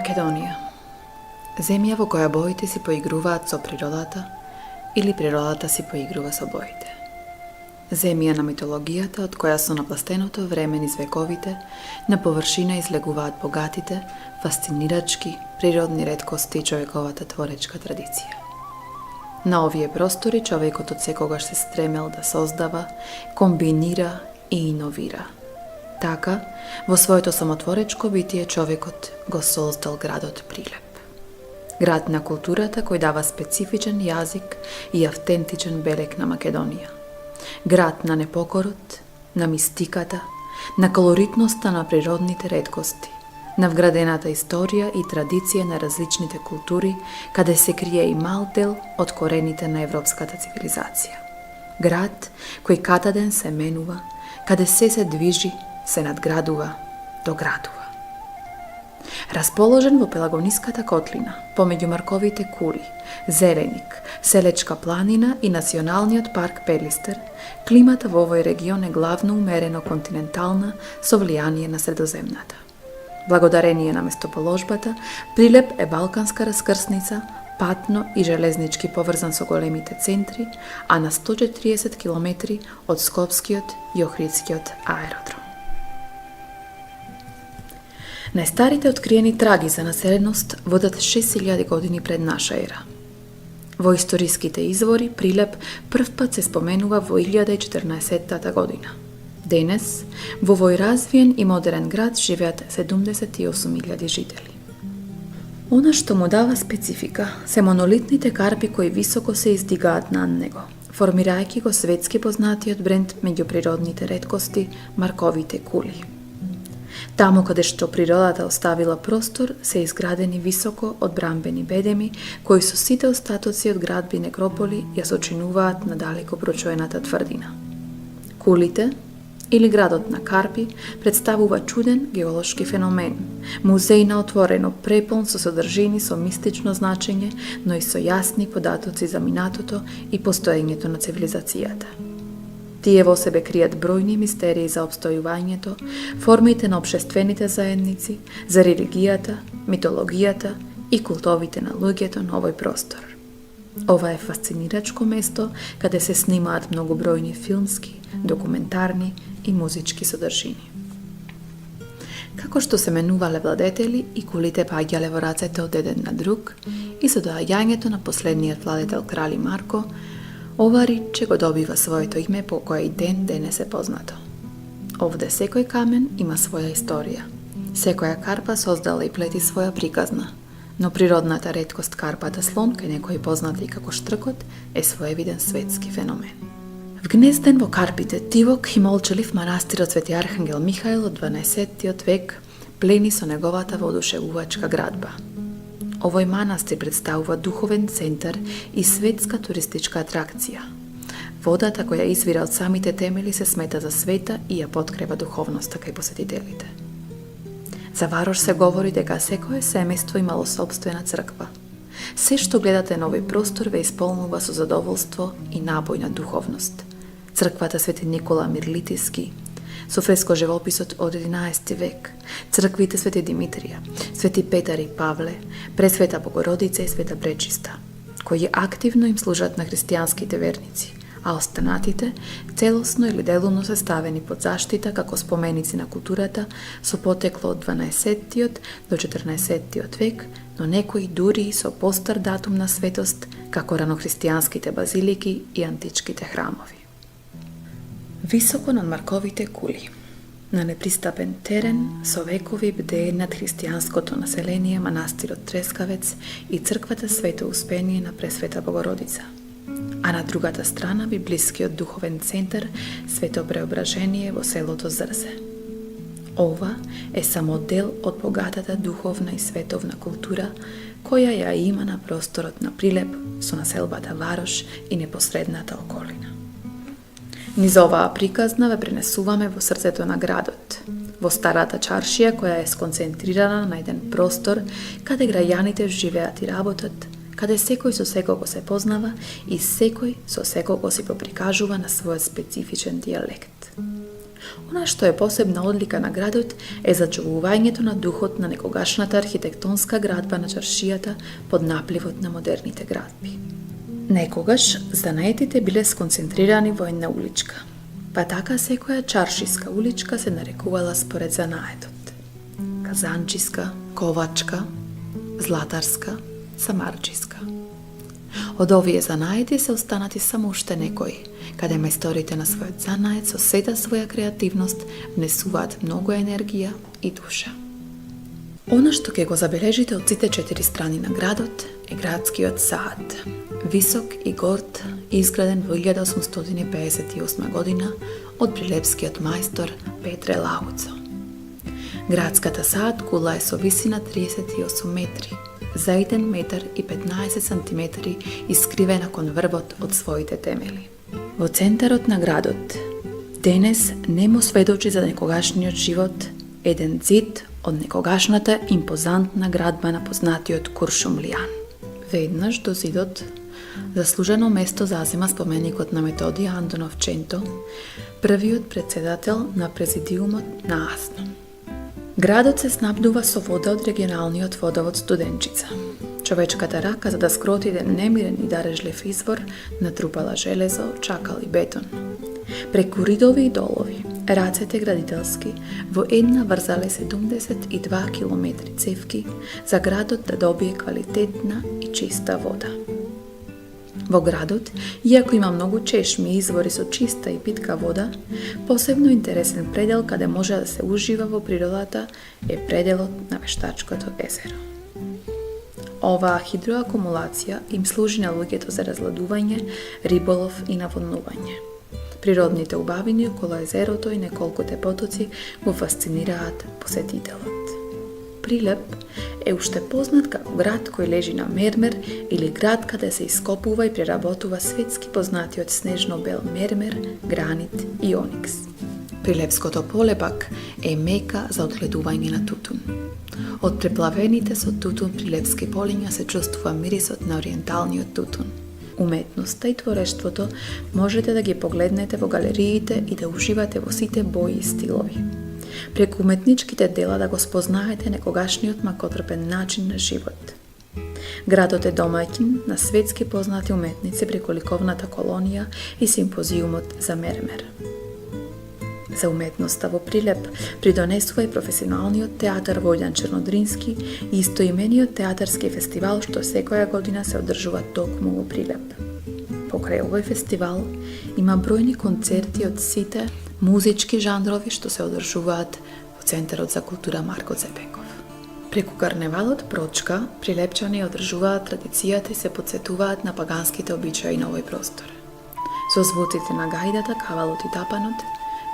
Македонија. Земја во која боите си поигруваат со природата или природата си поигрува со боите. Земја на митологијата од која со напластеното време низ вековите на површина излегуваат богатите, фасцинирачки природни реткости и човековата творечка традиција. На овие простори човекот од секогаш се стремел да создава, комбинира и иновира. Така, во своето самотворечко битие човекот го создал градот Прилеп. Град на културата кој дава специфичен јазик и автентичен белег на Македонија. Град на непокорот, на мистиката, на колоритноста на природните реткости, на вградената историја и традиција на различните култури, каде се крие и мал дел од корените на европската цивилизација. Град кој катаден се менува, каде се движи, се надградува, доградува. Расположен во Пелагониската котлина, помеѓу Марковите кули, Зереник, Селечка планина и Националниот парк Пелистер, климата во овој регион е главно умерено континентална со влијание на средоземната. Благодарение на местоположбата, Прилеп е балканска раскрсница, патно и железнички поврзан со големите центри, а на 140 километри од Скопскиот и Охридскиот аеродром. Најстарите откриени траги за населеност водат 6000 години пред наша ера. Во историските извори Прилеп прв пат се споменува во 1014 година. Денес, во овој развиен и модерен град живеат 78.000 жители. Она што му дава специфика се монолитните карпи кои високо се издигаат над него, формирајќи го светски познатиот бренд меѓу природните реткости Марковите кули. Таму каде што природата оставила простор, се изградени високо одбрамбени бедеми, кои со сите остатоци од градби и некрополи ја сочинуваат на далеко прочоената тврдина. Кулите, или градот на Карпи, представува чуден геолошки феномен, музеј на отворено преполн со содржини со мистично значење, но и со јасни податоци за минатото и постоењето на цивилизацијата. Тие во себе кријат бројни мистерии за обстојувањето, формите на општествените заедници, за религијата, митологијата и култовите на луѓето на овој простор. Ова е фасцинирачко место каде се снимаат многобројни филмски, документарни и музички содржини. Како што се менувале владетели и кулите паѓале во рацете од еден на друг и со доаѓањето на последниот владетел крали Марко, ова риче го добива своето име по кое и ден денес е познато. Овде секој камен има своја историја. Секоја карпа создала и плети своја приказна, но природната реткост карпата слон, кај некои познати како штркот, е своевиден светски феномен. Вгнезден во карпите тивок и молчелив манастирот Свети Архангел Михаил од 12 век плени со неговата воодушевувачка градба. Овој манастир представува духовен центар и светска туристичка атракција. Водата која извира од самите темели се смета за света и ја подкрепа духовноста кај посетителите. За Варош се говори дека секое семејство имало сопствена црква. Се што гледате на овој простор ве исполнува со задоволство и набој на духовност. Црквата Свети Никола Мирлитиски, со фреско живописот од 11 век, црквите Свети Димитрија, Свети Петар и Павле, Пресвета Богородица и Света Пречиста, кои активно им служат на христијанските верници, а останатите целосно или делумно се ставени под заштита како споменици на културата со потекло од 12 до 14 век, но некои дури и со постар датум на светост како ранохристијанските базилики и античките храмови. Високо над Марковите кули, на непристапен терен, со векови бдее над христијанското население манастирот Трескавец и црквата Свето Успение на Пресвета Богородица, а на другата страна библискиот духовен центар Свето Преображение во селото Зрзе. Ова е само дел од богатата духовна и световна култура која ја има на просторот на Прилеп со населбата Варош и непосредната околина. Низ оваа приказна ве пренесуваме во срцето на градот, во старата чаршија која е сконцентрирана на еден простор каде граѓаните живеат и работат, каде секој со секого се познава и секој со секого си поприкажува на својот специфичен дијалект. Она што е посебна одлика на градот е зачувувањето на духот на некогашната архитектонска градба на чаршијата под напливот на модерните градби. Некогаш занаетите биле сконцентрирани во една уличка, па така секоја чаршиска уличка се нарекувала според занаетот. Казанчиска, ковачка, златарска, самарчиска. Од овие занаети се останати само уште некои, каде мајсторите на својот занает со сета своја креативност внесуваат многу енергија и душа. Она што ќе го забележите од сите 4 страни на градот е градскиот сад. Висок и горд, изграден во 1858 година од прилепскиот мајстор Петре Лауцо. Градската сад кула е со висина 38 метри, за 1 метар и 15 сантиметри искривена кон врвот од своите темели. Во центарот на градот денес немо сведочи за некогашниот живот еден зид од некогашната импозантна градба на познатиот Куршумлијан. Веднаш до зидот заслужено место зазема споменикот на Методија Антонов Ченто, првиот председател на президиумот на АСНО. Градот се снабдува со вода од регионалниот водовод Студенчица. Човечката рака, за да скроти еден немирен и дарежлив извор, натрупала железо, чакал и бетон. Преку ридови и долови, рацете градителски, во една врзале 72 километри цевки за градот да добие квалитетна и чиста вода. Во градот, иако има многу чешми и извори со чиста и питка вода, посебно интересен предел каде може да се ужива во природата е пределот на Вештачкото езеро. Оваа хидроакумулација им служи на луѓето за разладување, риболов и наводнување. Природните убавини околу езерото и неколкуте потоци го фасцинираат посетителот. Прилеп е уште познат како град кој лежи на мермер или град каде се ископува и преработува светски познатиот снежно-бел мермер, гранит и оникс. Прилепското поле пак е мека за одгледување на тутун. Од преплавените со тутун прилепски полиња се чувствува мирисот на ориенталниот тутун. Уметноста и творештвото можете да ги погледнете во галериите и да уживате во сите бои и стилови. Преку уметничките дела да го спознаете некогашниот макотрпен начин на живот. Градот е домаќин на светски познати уметници преку ликовната колонија и симпозиумот за мермер. За уметноста во Прилеп придонесува и професионалниот театар Војдан Чернодрински и истоимениот театарски фестивал што секоја година се одржува токму во Прилеп. Покрај овој фестивал има бројни концерти од сите музички жанрови што се одржуваат во Центарот за култура Марко Цепеков. Преку карневалот Прочка, прилепчани одржуваат традицијата и се потсетуваат на паганските обичаи на овој простор. Со звуците на гајдата, кавалот и тапанот,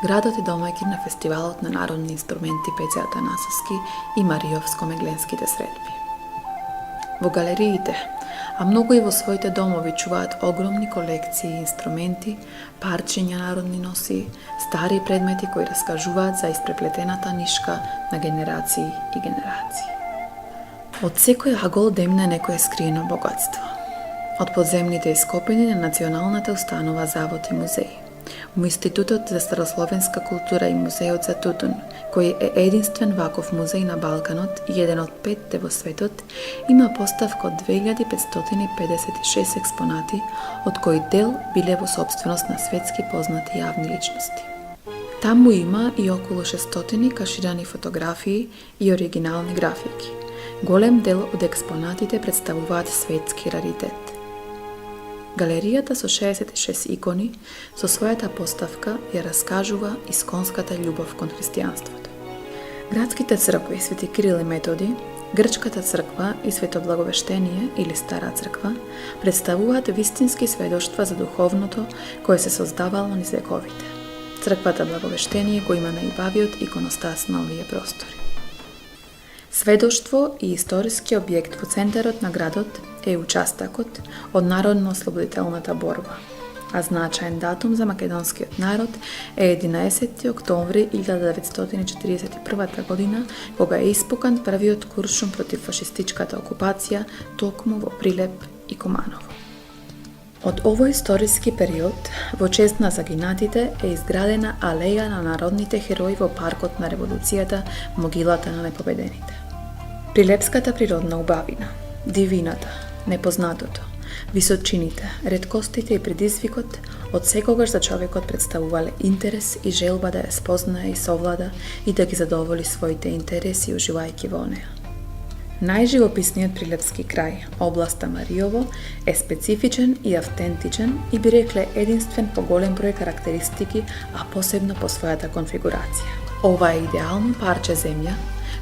градот е домаќин на фестивалот на народни инструменти Пеце Атанасовски и Маријовско-Мегленските средби. Во галериите, а многу и во своите домови чуваат огромни колекции инструменти, парчиња народни носи, стари предмети кои раскажуваат за испреплетената нишка на генерации и генерации. Од секој агол демне некое скриено богатство. Од подземните ископини на Националната установа Завод и музеј, у Институтот за старословенска култура и музејот за тутун, кој е единствен ваков музеј на Балканот и еден од 5 во светот, има поставка од 2556 експонати, од кои дел биле во собственост на светски познати јавни личности. Таму има и околу 600 каширани фотографии и оригинални графики. Голем дел од експонатите представуваат светски раритет. Галеријата со 66 икони со својата поставка ја раскажува исконската љубов кон христијанството. Градските цркви Свети Кирил и Методи, Грчката црква и Свето Благовештение или Стара црква представуваат вистински сведоштва за духовното кое се создавало низ вековите. Црквата Благовештение го има најубавиот иконостас на овие простори. Сведоштво и историски објект во центарот на градот е участакот од Народно-ослободителната борба, а значаен датум за македонскиот народ е 11. октомври 1941 година, кога е испукан првиот куршум против фашистичката окупација токму во Прилеп и Куманово. Од овој историски период, во чест на загинатите, е изградена алеја на народните херои во паркот на револуцијата, могилата на непобедените. Прилепската природна убавина, дивината, непознатото, височините, реткостите и предизвикот од секогаш за човекот представувале интерес и желба да ја спознае и совлада и да ги задоволи своите интереси уживајќи во неа. Најживописниот прилепски крај, областа Мариово, е специфичен и автентичен и би рекле единствен по голем број карактеристики, а посебно по својата конфигурација. Ова е идеално парче земја,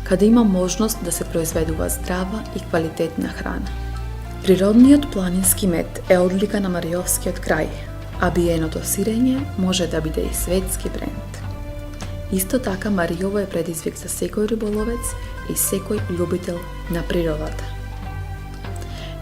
каде има можност да се произведува здрава и квалитетна храна. Природниот планински мед е одлика на Мариовскиот крај, а биеното сирење може да биде и светски бренд. Исто така Мариово е предизвик за секој риболовец и секој љубител на природата.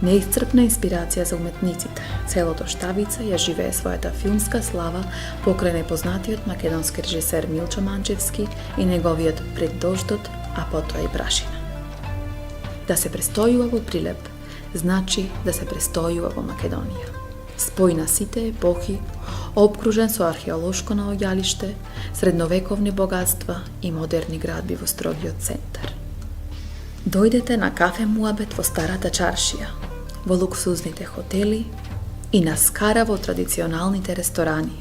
Неисцрпна инспирација за уметниците, селото Штавица ја живее својата филмска слава покрај непознатиот македонски режисер Милчо Манчевски и неговиот Пред дождот, а потоа и Прашина. Да се престојува во Прилеп, значи да се престојува во Македонија. Спој на сите епохи, обкружен со археолошко наоѓалиште, средновековни богатства и модерни градби во строгиот центар. Дојдете на кафе муабет во Старата чаршија, во луксузните хотели и на скара во традиционалните ресторани.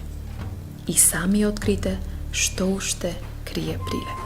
И сами открите што уште крие Прилеп.